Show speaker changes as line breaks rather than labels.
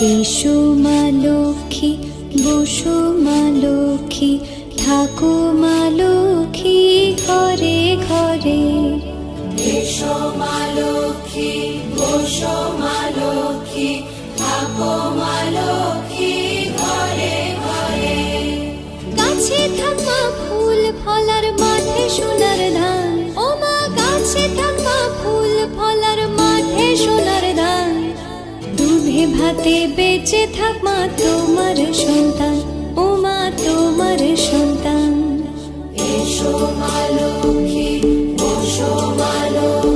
এসো মা লক্ষ্মী, বসো মা লক্ষ্মী, থাকো মা লক্ষ্মী ঘরে ঘরে।
এসো মা লক্ষ্মী, বসো মা লক্ষ্মী, থাকো মা লক্ষ্মী ঘরে ঘরে।
গাছে থাক মা ফুল ফলার, মাঠে সোনার ধান। ও মা গাছে থাক মা ফুল ফলার, মাঠে সোনার ধান। দুধে ভাতে বেঁচে থাক মা তোমার সন্তান, ও মা তোমার সন্তান।
এসো মা লক্ষ্মী, বসো মা লক্ষ্মী।